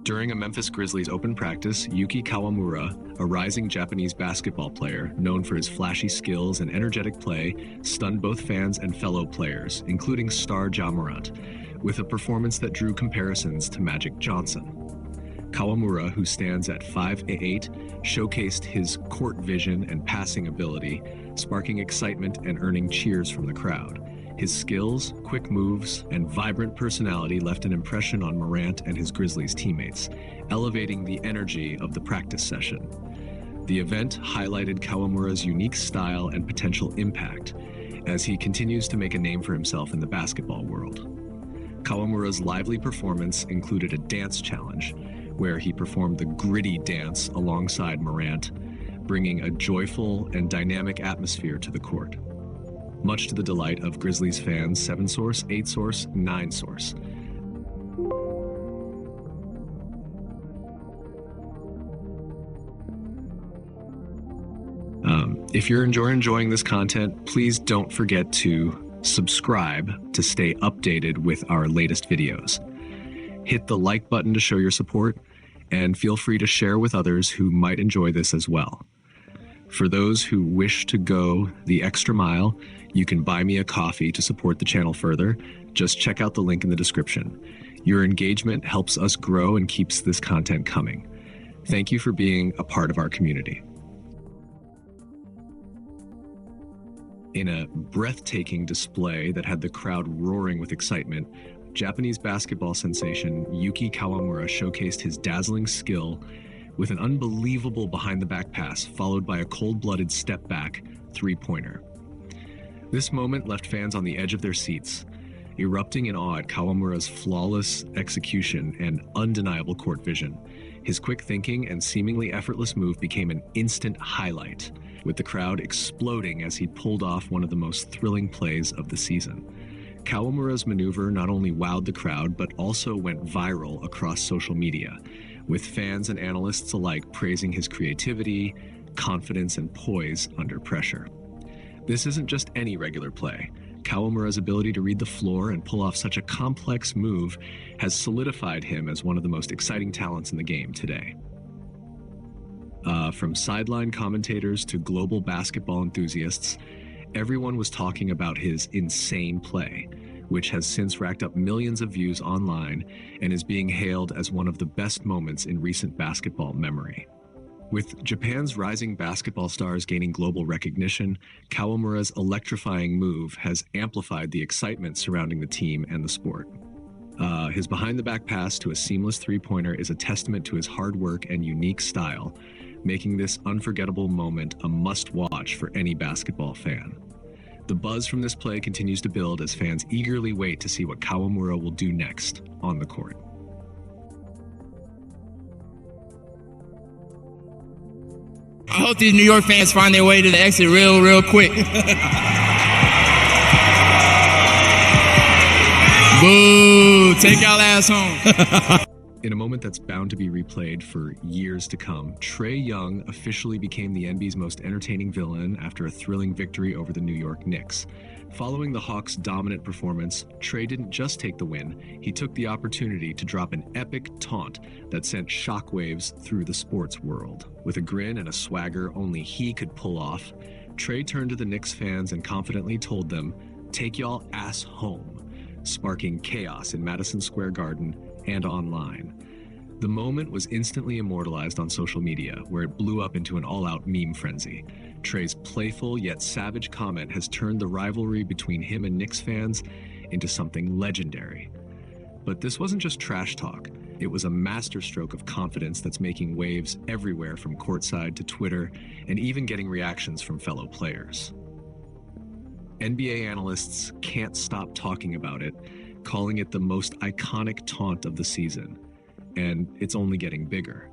During a Memphis Grizzlies open practice, Yuki Kawamura, a rising Japanese basketball player known for his flashy skills and energetic play, stunned both fans and fellow players, including star Ja Morant, with a performance that drew comparisons to Magic Johnson. Kawamura, who stands at 5'8", showcased his court vision and passing ability, sparking excitement and earning cheers from the crowd. His skills, quick moves, and vibrant personality left an impression on Morant and his Grizzlies teammates, elevating the energy of the practice session. The event highlighted Kawamura's unique style and potential impact as he continues to make a name for himself in the basketball world. Kawamura's lively performance included a dance challenge, where he performed the gritty dance alongside Morant, bringing a joyful and dynamic atmosphere to the court, much to the delight of Grizzlies fans 7 Source, 8 Source, 9 Source. If you're enjoying this content, please don't forget to subscribe to stay updated with our latest videos. Hit the like button to show your support, and feel free to share with others who might enjoy this as well. For those who wish to go the extra mile, you can buy me a coffee to support the channel further. Just check out the link in the description. Your engagement helps us grow and keeps this content coming. Thank you for being a part of our community. In a breathtaking display that had the crowd roaring with excitement, Japanese basketball sensation Yuki Kawamura showcased his dazzling skill with an unbelievable behind-the-back pass, followed by a cold-blooded step-back three-pointer. This moment left fans on the edge of their seats, erupting in awe at Kawamura's flawless execution and undeniable court vision. His quick thinking and seemingly effortless move became an instant highlight, with the crowd exploding as he pulled off one of the most thrilling plays of the season. Kawamura's maneuver not only wowed the crowd, but also went viral across social media, with fans and analysts alike praising his creativity, confidence, and poise under pressure. This isn't just any regular play. Kawamura's ability to read the floor and pull off such a complex move has solidified him as one of the most exciting talents in the game today. From sideline commentators to global basketball enthusiasts, everyone was talking about his insane play, which has since racked up millions of views online and is being hailed as one of the best moments in recent basketball memory. With Japan's rising basketball stars gaining global recognition, Kawamura's electrifying move has amplified the excitement surrounding the team and the sport. His behind-the-back pass to a seamless three-pointer is a testament to his hard work and unique style, making this unforgettable moment a must-watch for any basketball fan. The buzz from this play continues to build as fans eagerly wait to see what Kawamura will do next on the court. I hope these New York fans find their way to the exit real quick. Boo! Take y'all ass home. In a moment that's bound to be replayed for years to come, Trey Young officially became the NBA's most entertaining villain after a thrilling victory over the New York Knicks. Following the Hawks' dominant performance, Trey didn't just take the win, he took the opportunity to drop an epic taunt that sent shockwaves through the sports world. With a grin and a swagger only he could pull off, Trey turned to the Knicks fans and confidently told them, "Take y'all ass home," sparking chaos in Madison Square Garden and online. The moment was instantly immortalized on social media, where it blew up into an all-out meme frenzy. Trey's playful yet savage comment has turned the rivalry between him and Knicks fans into something legendary. But this wasn't just trash talk. It was a masterstroke of confidence that's making waves everywhere from courtside to Twitter, and even getting reactions from fellow players. NBA analysts can't stop talking about it, calling it the most iconic taunt of the season. And it's only getting bigger.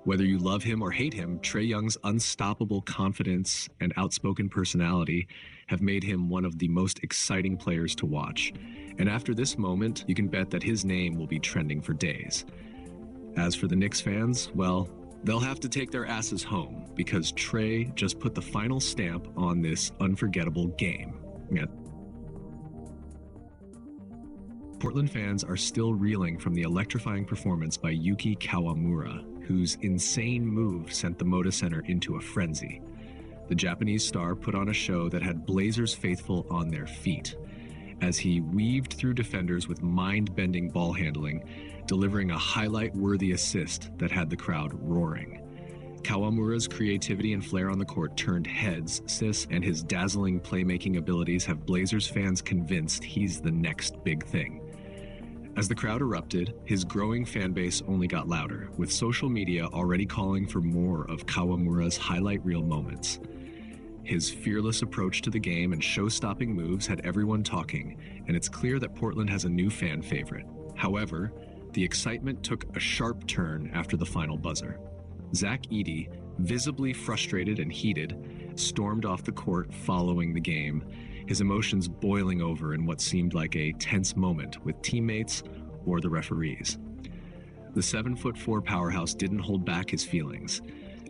Whether you love him or hate him, Trey Young's unstoppable confidence and outspoken personality have made him one of the most exciting players to watch. And after this moment, you can bet that his name will be trending for days. As for the Knicks fans, well, they'll have to take their asses home, because Trey just put the final stamp on this unforgettable game. Yeah. Portland fans are still reeling from the electrifying performance by Yuki Kawamura, whose insane move sent the Moda Center into a frenzy. The Japanese star put on a show that had Blazers faithful on their feet, as he weaved through defenders with mind-bending ball handling, delivering a highlight-worthy assist that had the crowd roaring. Kawamura's creativity and flair on the court turned heads, and his dazzling playmaking abilities have Blazers fans convinced he's the next big thing. As the crowd erupted, his growing fan base only got louder, with social media already calling for more of Kawamura's highlight reel moments. His fearless approach to the game and show-stopping moves had everyone talking, and it's clear that Portland has a new fan favorite. However, the excitement took a sharp turn after the final buzzer. Zach Edey, visibly frustrated and heated, stormed off the court following the game, his emotions boiling over in what seemed like a tense moment with teammates or the referees. The 7'4" powerhouse didn't hold back his feelings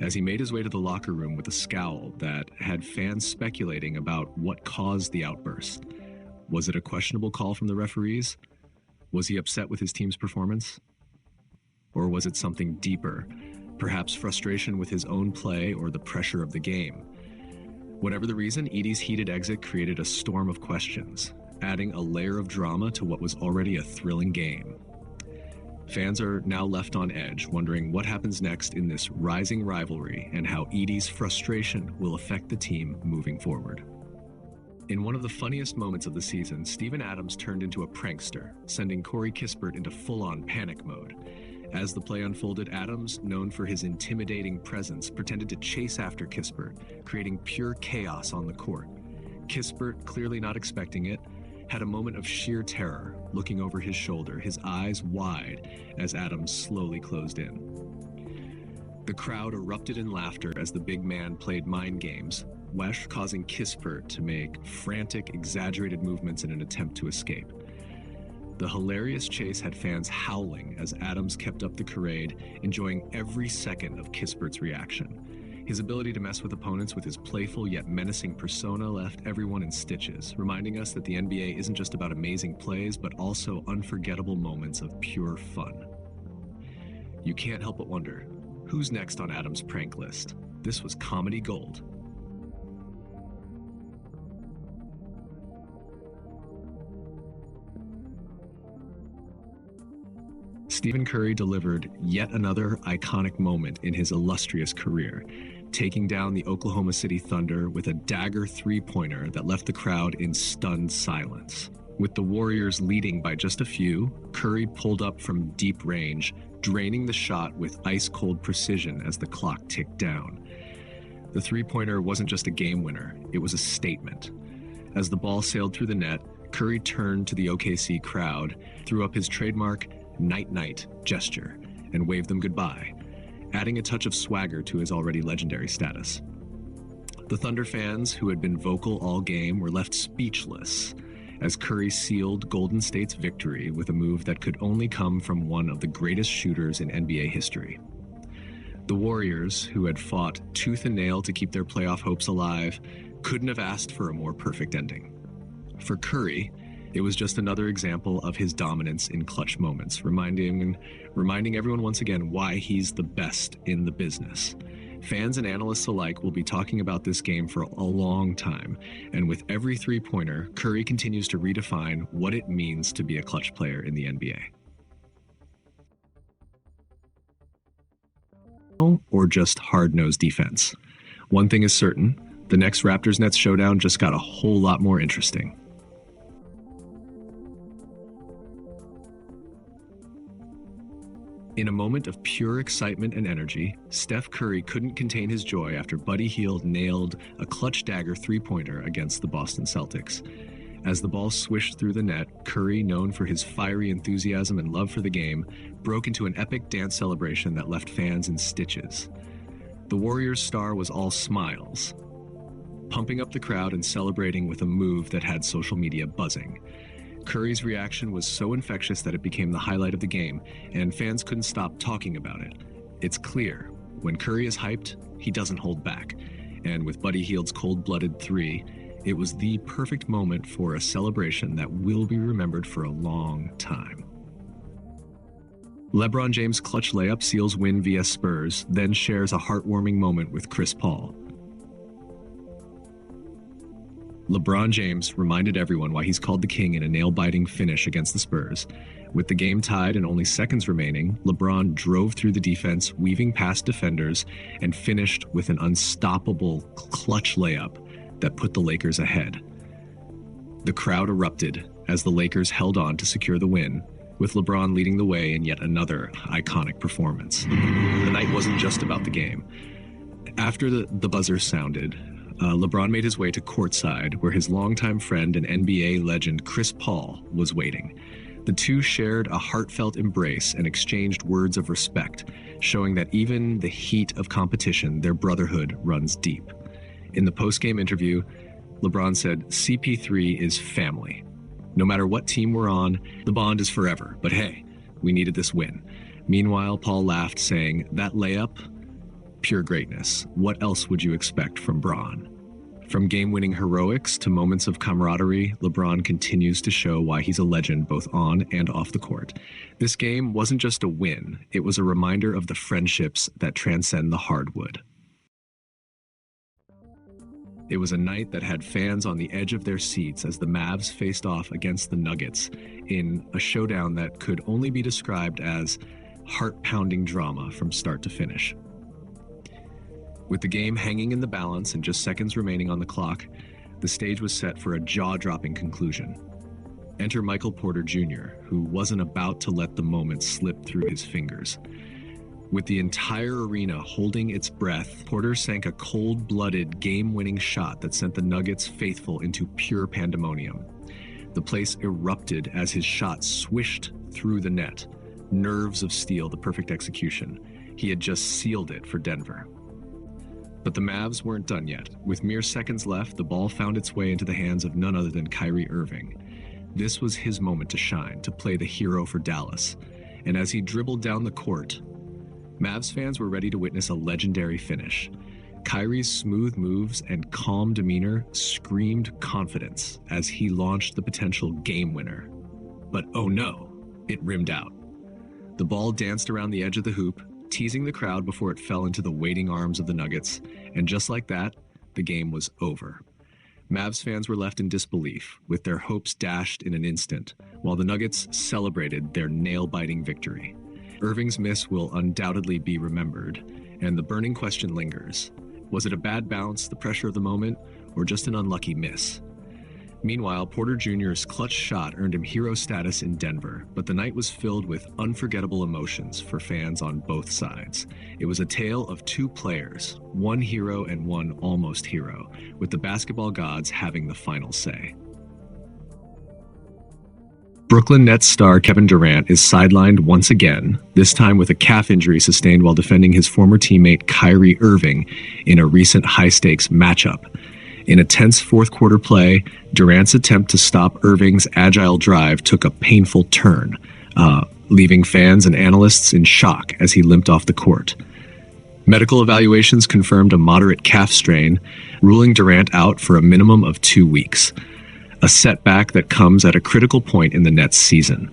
as he made his way to the locker room with a scowl that had fans speculating about what caused the outburst. Was it a questionable call from the referees? Was he upset with his team's performance? Or was it something deeper, perhaps frustration with his own play or the pressure of the game? Whatever the reason, Edey's heated exit created a storm of questions, adding a layer of drama to what was already a thrilling game. Fans are now left on edge, wondering what happens next in this rising rivalry and how Edey's frustration will affect the team moving forward. In one of the funniest moments of the season, Steven Adams turned into a prankster, sending Corey Kispert into full-on panic mode. As the play unfolded, Adams, known for his intimidating presence, pretended to chase after Kispert, creating pure chaos on the court. Kispert, clearly not expecting it, had a moment of sheer terror, looking over his shoulder, his eyes wide as Adams slowly closed in. The crowd erupted in laughter as the big man played mind games, Wesh causing Kispert to make frantic, exaggerated movements in an attempt to escape. The hilarious chase had fans howling as Adams kept up the charade, enjoying every second of Kispert's reaction. His ability to mess with opponents with his playful yet menacing persona left everyone in stitches, reminding us that the NBA isn't just about amazing plays, but also unforgettable moments of pure fun. You can't help but wonder, who's next on Adams' prank list? This was comedy gold. Stephen Curry delivered yet another iconic moment in his illustrious career, taking down the Oklahoma City Thunder with a dagger three-pointer that left the crowd in stunned silence. With the Warriors leading by just a few, Curry pulled up from deep range, draining the shot with ice-cold precision as the clock ticked down. The three-pointer wasn't just a game winner, it was a statement. As the ball sailed through the net, Curry turned to the OKC crowd, threw up his trademark night-night gesture, and waved them goodbye, adding a touch of swagger to his already legendary status. The Thunder fans, who had been vocal all game, were left speechless as Curry sealed Golden State's victory with a move that could only come from one of the greatest shooters in NBA history. The Warriors, who had fought tooth and nail to keep their playoff hopes alive, couldn't have asked for a more perfect ending. For Curry, it was just another example of his dominance in clutch moments, reminding everyone once again why he's the best in the business. Fans and analysts alike will be talking about this game for a long time, and with every three-pointer, Curry continues to redefine what it means to be a clutch player in the NBA. Or just hard-nosed defense. One thing is certain, the next Raptors-Nets showdown just got a whole lot more interesting. In a moment of pure excitement and energy, Steph Curry couldn't contain his joy after Buddy Hield nailed a clutch dagger three-pointer against the Boston Celtics. As the ball swished through the net, Curry, known for his fiery enthusiasm and love for the game, broke into an epic dance celebration that left fans in stitches. The Warriors' star was all smiles, pumping up the crowd and celebrating with a move that had social media buzzing. Curry's reaction was so infectious that it became the highlight of the game, and fans couldn't stop talking about it. It's clear, when Curry is hyped, he doesn't hold back. And with Buddy Hield's cold-blooded three, It was the perfect moment for a celebration that will be remembered for a long time. LeBron James' clutch layup seals win via Spurs, then shares a heartwarming moment with Chris Paul. LeBron James reminded everyone why he's called the king in a nail-biting finish against the Spurs. With the game tied and only seconds remaining, LeBron drove through the defense, weaving past defenders, and finished with an unstoppable clutch layup that put the Lakers ahead. The crowd erupted as the Lakers held on to secure the win, with LeBron leading the way in yet another iconic performance. The night wasn't just about the game. After the buzzer sounded, LeBron made his way to courtside, where his longtime friend and NBA legend Chris Paul was waiting. The two shared a heartfelt embrace and exchanged words of respect, showing that even the heat of competition, their brotherhood runs deep. In the post-game interview, LeBron said, "CP3 is family. No matter what team we're on, the bond is forever. But hey, we needed this win." Meanwhile, Paul laughed, saying, "That layup, pure greatness. What else would you expect from Bron?" From game-winning heroics to moments of camaraderie, LeBron continues to show why he's a legend both on and off the court. This game wasn't just a win, it was a reminder of the friendships that transcend the hardwood. It was a night that had fans on the edge of their seats as the Mavs faced off against the Nuggets in a showdown that could only be described as heart-pounding drama from start to finish. With the game hanging in the balance and just seconds remaining on the clock, the stage was set for a jaw-dropping conclusion. Enter Michael Porter Jr., who wasn't about to let the moment slip through his fingers. With the entire arena holding its breath, Porter sank a cold-blooded, game-winning shot that sent the Nuggets faithful into pure pandemonium. The place erupted as his shot swished through the net. Nerves of steel, the perfect execution. He had just sealed it for Denver. But the Mavs weren't done yet. With mere seconds left, the ball found its way into the hands of none other than Kyrie Irving. This was his moment to shine, to play the hero for Dallas. And as he dribbled down the court, Mavs fans were ready to witness a legendary finish. Kyrie's smooth moves and calm demeanor screamed confidence as he launched the potential game winner. But oh no, it rimmed out. The ball danced around the edge of the hoop, teasing the crowd before it fell into the waiting arms of the Nuggets, and just like that, the game was over. Mavs fans were left in disbelief, with their hopes dashed in an instant, while the Nuggets celebrated their nail-biting victory. Irving's miss will undoubtedly be remembered, and the burning question lingers. Was it a bad bounce, the pressure of the moment, or just an unlucky miss? Meanwhile, Porter Jr.'s clutch shot earned him hero status in Denver, but the night was filled with unforgettable emotions for fans on both sides. It was a tale of two players, one hero and one almost hero, with the basketball gods having the final say. Brooklyn Nets star Kevin Durant is sidelined once again, this time with a calf injury sustained while defending his former teammate Kyrie Irving in a recent high-stakes matchup. In a tense fourth-quarter play, Durant's attempt to stop Irving's agile drive took a painful turn, leaving fans and analysts in shock as he limped off the court. Medical evaluations confirmed a moderate calf strain, ruling Durant out for a minimum of 2 weeks. A setback that comes at a critical point in the Nets' season.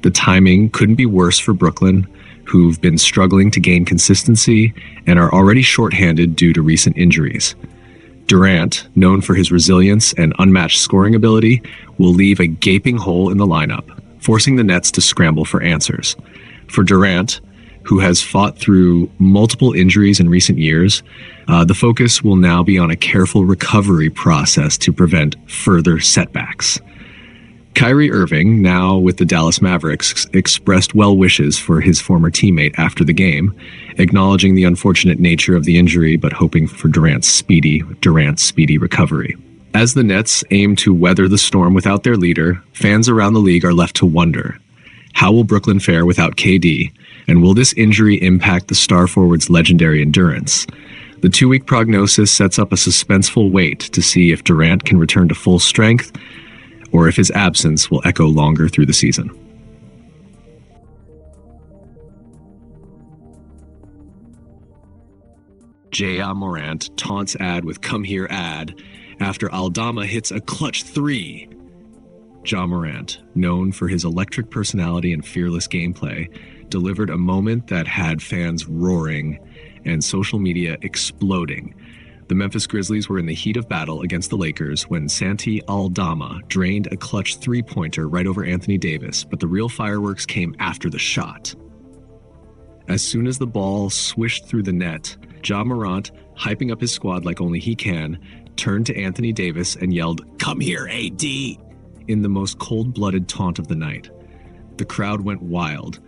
The timing couldn't be worse for Brooklyn, who've been struggling to gain consistency and are already shorthanded due to recent injuries. Durant, known for his resilience and unmatched scoring ability, will leave a gaping hole in the lineup, forcing the Nets to scramble for answers. For Durant, who has fought through multiple injuries in recent years, the focus will now be on a careful recovery process to prevent further setbacks. Kyrie Irving, now with the Dallas Mavericks, expressed well wishes for his former teammate after the game, acknowledging the unfortunate nature of the injury but hoping for Durant's speedy recovery. As the Nets aim to weather the storm without their leader, fans around the league are left to wonder, how will Brooklyn fare without KD, and will this injury impact the star forward's legendary endurance? The 2-week prognosis sets up a suspenseful wait to see if Durant can return to full strength, or if his absence will echo longer through the season. Ja Morant taunts ad with "come here ad" after Aldama hits a clutch three. Ja Morant, known for his electric personality and fearless gameplay, delivered a moment that had fans roaring and social media exploding. The Memphis Grizzlies were in the heat of battle against the Lakers when Santi Aldama drained a clutch three-pointer right over Anthony Davis, but the real fireworks came after the shot. As soon as the ball swished through the net, Ja Morant, hyping up his squad like only he can, turned to Anthony Davis and yelled, "Come here, AD!" in the most cold-blooded taunt of the night. The crowd went wild.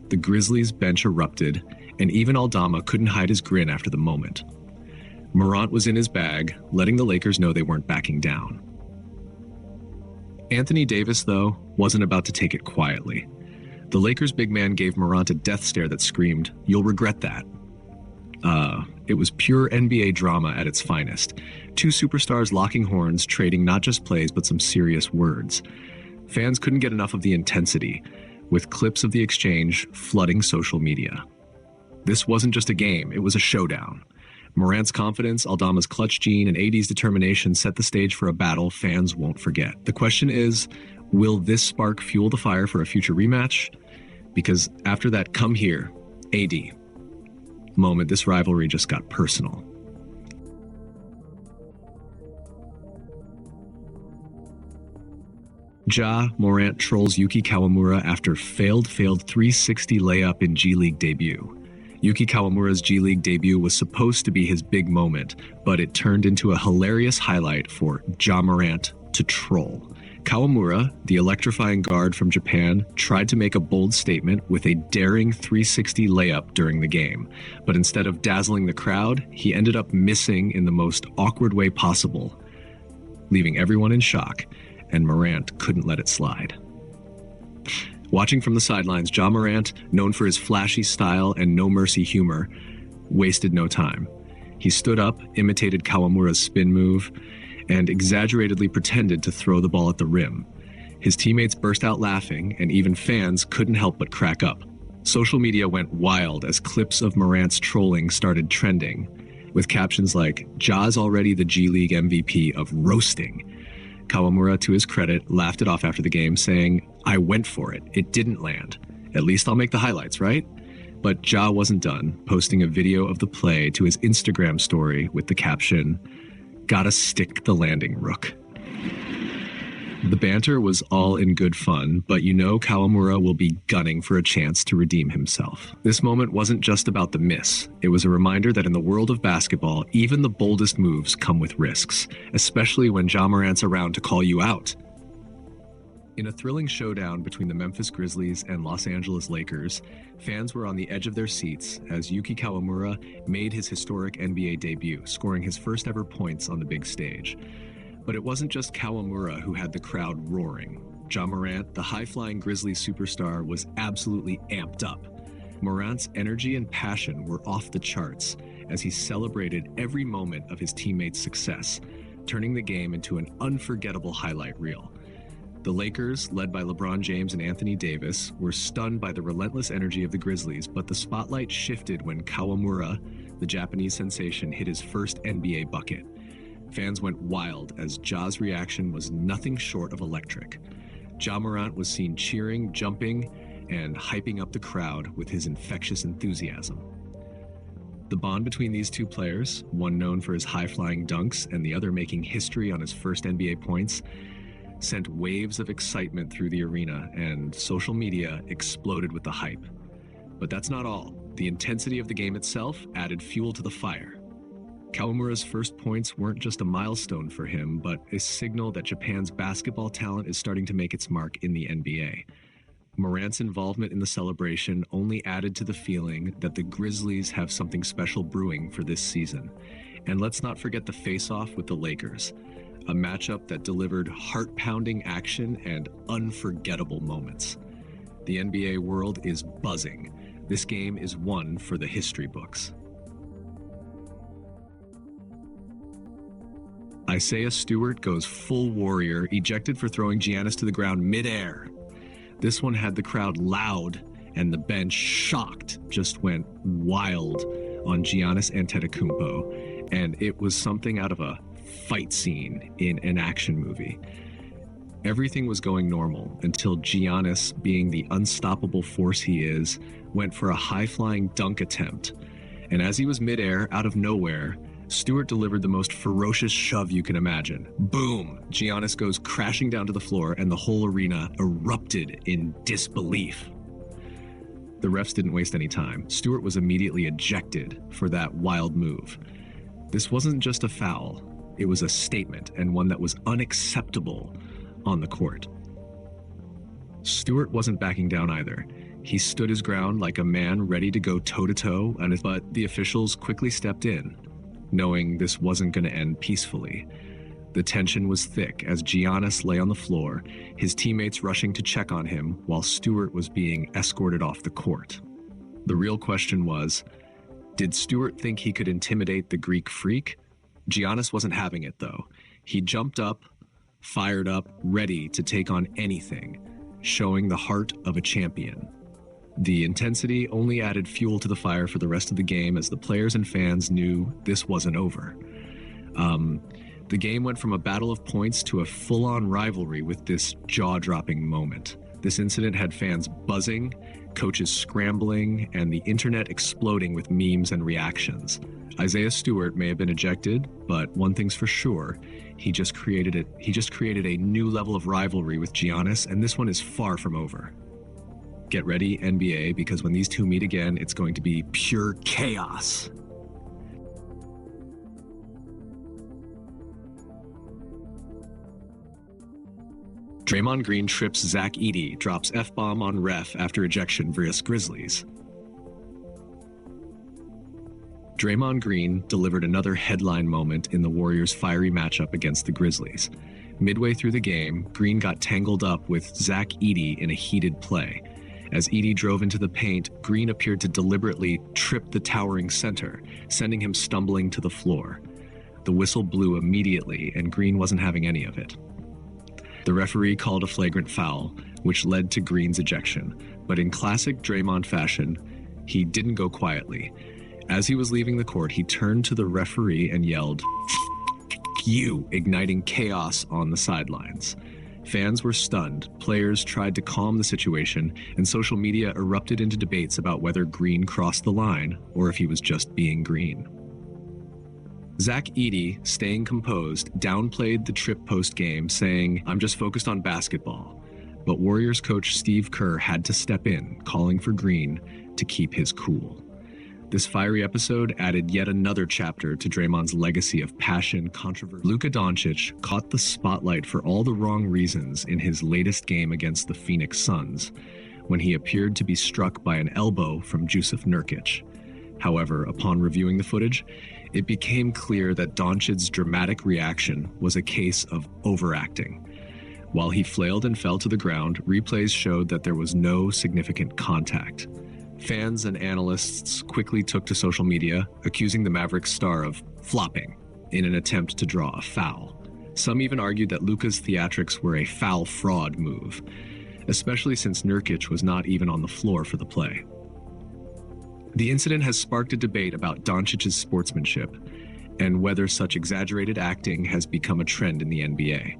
The Grizzlies' bench erupted, and even Aldama couldn't hide his grin after the moment. Morant was in his bag, letting the Lakers know they weren't backing down. Anthony Davis, though, wasn't about to take it quietly. The Lakers' big man gave Morant a death stare that screamed, "You'll regret that." It was pure NBA drama at its finest. Two superstars locking horns, trading not just plays but some serious words. Fans couldn't get enough of the intensity, with clips of the exchange flooding social media. This wasn't just a game, it was a showdown. Morant's confidence, Aldama's clutch gene, and AD's determination set the stage for a battle fans won't forget. The question is, will this spark fuel the fire for a future rematch? Because after that "come here, AD" moment, this rivalry just got personal. Ja Morant trolls Yuki Kawamura after failed 360 layup in G League debut. Yuki Kawamura's G League debut was supposed to be his big moment, but it turned into a hilarious highlight for Ja Morant to troll. Kawamura, the electrifying guard from Japan, tried to make a bold statement with a daring 360 layup during the game, but instead of dazzling the crowd, he ended up missing in the most awkward way possible, leaving everyone in shock, and Morant couldn't let it slide. Watching from the sidelines, Ja Morant, known for his flashy style and no-mercy humor, wasted no time. He stood up, imitated Kawamura's spin move, and exaggeratedly pretended to throw the ball at the rim. His teammates burst out laughing, and even fans couldn't help but crack up. Social media went wild as clips of Morant's trolling started trending, with captions like, "Ja's already the G League MVP of roasting." Kawamura, to his credit, laughed it off after the game, saying, "I went for it. It didn't land. At least I'll make the highlights, right?" But Ja wasn't done, posting a video of the play to his Instagram story with the caption, "Gotta stick the landing, Rook." The banter was all in good fun, but you know Kawamura will be gunning for a chance to redeem himself. This moment wasn't just about the miss. It was a reminder that in the world of basketball, even the boldest moves come with risks, especially when Ja Morant's around to call you out. In a thrilling showdown between the Memphis Grizzlies and Los Angeles Lakers, fans were on the edge of their seats as Yuki Kawamura made his historic NBA debut, scoring his first ever points on the big stage. But it wasn't just Kawamura who had the crowd roaring. Ja Morant, the high-flying Grizzlies superstar, was absolutely amped up. Morant's energy and passion were off the charts as he celebrated every moment of his teammates' success, turning the game into an unforgettable highlight reel. The Lakers, led by LeBron James and Anthony Davis, were stunned by the relentless energy of the Grizzlies, but the spotlight shifted when Kawamura, the Japanese sensation, hit his first NBA bucket. Fans went wild as Ja's reaction was nothing short of electric. Ja Morant was seen cheering, jumping, and hyping up the crowd with his infectious enthusiasm. The bond between these two players, one known for his high-flying dunks and the other making history on his first NBA points, sent waves of excitement through the arena, and social media exploded with the hype. But that's not all. The intensity of the game itself added fuel to the fire. Kawamura's first points weren't just a milestone for him, but a signal that Japan's basketball talent is starting to make its mark in the NBA. Morant's involvement in the celebration only added to the feeling that the Grizzlies have something special brewing for this season. And let's not forget the face-off with the Lakers, a matchup that delivered heart-pounding action and unforgettable moments. The NBA world is buzzing. This game is one for the history books. Isaiah Stewart goes full warrior, ejected for throwing Giannis to the ground midair. This one had the crowd loud, and the bench, shocked, just went wild on Giannis Antetokounmpo, and it was something out of a fight scene in an action movie. Everything was going normal until Giannis, being the unstoppable force he is, went for a high-flying dunk attempt. And as he was midair, out of nowhere, Stewart delivered the most ferocious shove you can imagine. Boom! Giannis goes crashing down to the floor, and the whole arena erupted in disbelief. The refs didn't waste any time. Stewart was immediately ejected for that wild move. This wasn't just a foul. It was a statement, and one that was unacceptable on the court. Stewart wasn't backing down either. He stood his ground like a man ready to go toe-to-toe, but the officials quickly stepped in, knowing this wasn't going to end peacefully. The tension was thick as Giannis lay on the floor, his teammates rushing to check on him while Stewart was being escorted off the court. The real question was, did Stewart think he could intimidate the Greek freak? Giannis wasn't having it, though. He jumped up, fired up, ready to take on anything, showing the heart of a champion. The intensity only added fuel to the fire for the rest of the game as the players and fans knew this wasn't over. The game went from a battle of points to a full-on rivalry with this jaw-dropping moment. This incident had fans buzzing, coaches scrambling, and the internet exploding with memes and reactions. Isaiah Stewart may have been ejected, but one thing's for sure, he just created a new level of rivalry with Giannis, and this one is far from over. Get ready, NBA, because when these two meet again, it's going to be pure chaos. Draymond Green trips Zach Edey, drops F-bomb on ref after ejection vs. Grizzlies. Draymond Green delivered another headline moment in the Warriors' fiery matchup against the Grizzlies. Midway through the game, Green got tangled up with Zach Edey in a heated play. As Edey drove into the paint, Green appeared to deliberately trip the towering center, sending him stumbling to the floor. The whistle blew immediately, and Green wasn't having any of it. The referee called a flagrant foul, which led to Green's ejection, but in classic Draymond fashion, he didn't go quietly. As he was leaving the court, he turned to the referee and yelled, "You," igniting chaos on the sidelines. Fans were stunned, players tried to calm the situation, and social media erupted into debates about whether Green crossed the line or if he was just being Green. Zach Edey, staying composed, downplayed the trip post-game, saying, "I'm just focused on basketball." But Warriors coach Steve Kerr had to step in, calling for Green to keep his cool. This fiery episode added yet another chapter to Draymond's legacy of passion, controversy. Luka Doncic caught the spotlight for all the wrong reasons in his latest game against the Phoenix Suns, when he appeared to be struck by an elbow from Jusuf Nurkic. However, upon reviewing the footage, it became clear that Doncic's dramatic reaction was a case of overacting. While he flailed and fell to the ground, replays showed that there was no significant contact. Fans and analysts quickly took to social media, accusing the Mavericks star of flopping in an attempt to draw a foul. Some even argued that Luka's theatrics were a foul fraud move, especially since Nurkic was not even on the floor for the play. The incident has sparked a debate about Doncic's sportsmanship and whether such exaggerated acting has become a trend in the NBA.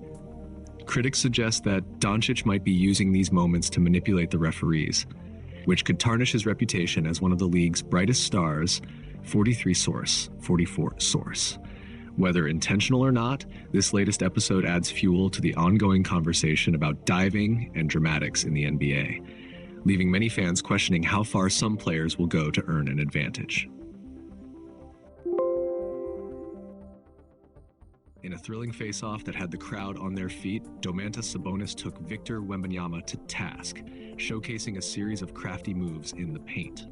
Critics suggest that Doncic might be using these moments to manipulate the referees, which could tarnish his reputation as one of the league's brightest stars. 44 source. Whether intentional or not, this latest episode adds fuel to the ongoing conversation about diving and dramatics in the NBA, leaving many fans questioning how far some players will go to earn an advantage. In a thrilling face-off that had the crowd on their feet, Domantas Sabonis took Victor Wembanyama to task, showcasing a series of crafty moves in the paint.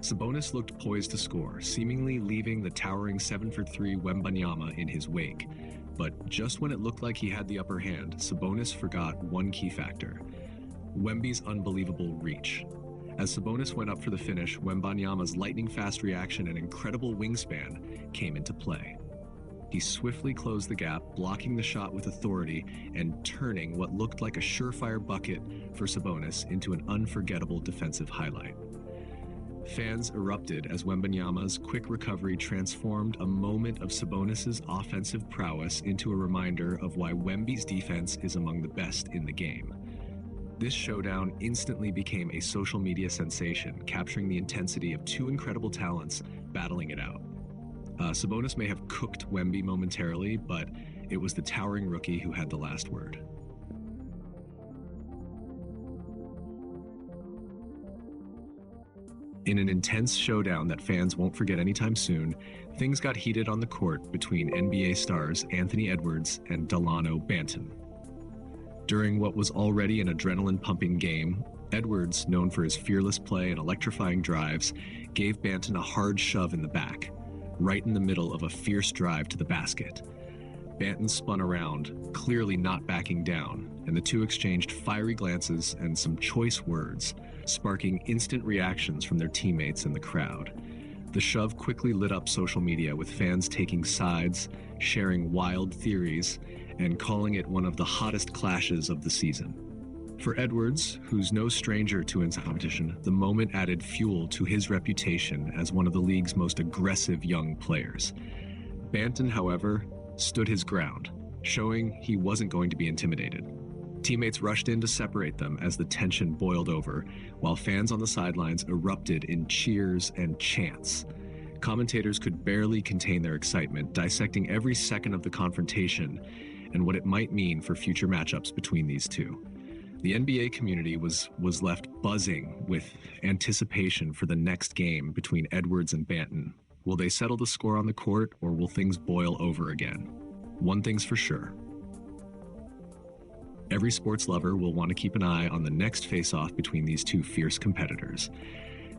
Sabonis looked poised to score, seemingly leaving the towering 7-for-3 Wembanyama in his wake. But just when it looked like he had the upper hand, Sabonis forgot one key factor: Wemby's unbelievable reach. As Sabonis went up for the finish, Wembanyama's lightning-fast reaction and incredible wingspan came into play. He swiftly closed the gap, blocking the shot with authority and turning what looked like a surefire bucket for Sabonis into an unforgettable defensive highlight. Fans erupted as Wembanyama's quick recovery transformed a moment of Sabonis' offensive prowess into a reminder of why Wemby's defense is among the best in the game. This showdown instantly became a social media sensation, capturing the intensity of two incredible talents battling it out. Sabonis may have cooked Wemby momentarily, but it was the towering rookie who had the last word. In an intense showdown that fans won't forget anytime soon, things got heated on the court between NBA stars Anthony Edwards and Delano Banton. During what was already an adrenaline-pumping game, Edwards, known for his fearless play and electrifying drives, gave Banton a hard shove in the back, right in the middle of a fierce drive to the basket. Banton spun around, clearly not backing down, and the two exchanged fiery glances and some choice words, sparking instant reactions from their teammates and the crowd. The shove quickly lit up social media, with fans taking sides, sharing wild theories, and calling it one of the hottest clashes of the season. For Edwards, who's no stranger to intense competition, the moment added fuel to his reputation as one of the league's most aggressive young players. Banton, however, stood his ground, showing he wasn't going to be intimidated. Teammates rushed in to separate them as the tension boiled over, while fans on the sidelines erupted in cheers and chants. Commentators could barely contain their excitement, dissecting every second of the confrontation and what it might mean for future matchups between these two. The NBA community was left buzzing with anticipation for the next game between Edwards and Banton. Will they settle the score on the court, or will things boil over again? One thing's for sure. Every sports lover will want to keep an eye on the next face-off between these two fierce competitors.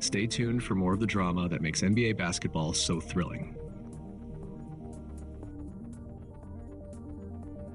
Stay tuned for more of the drama that makes NBA basketball so thrilling.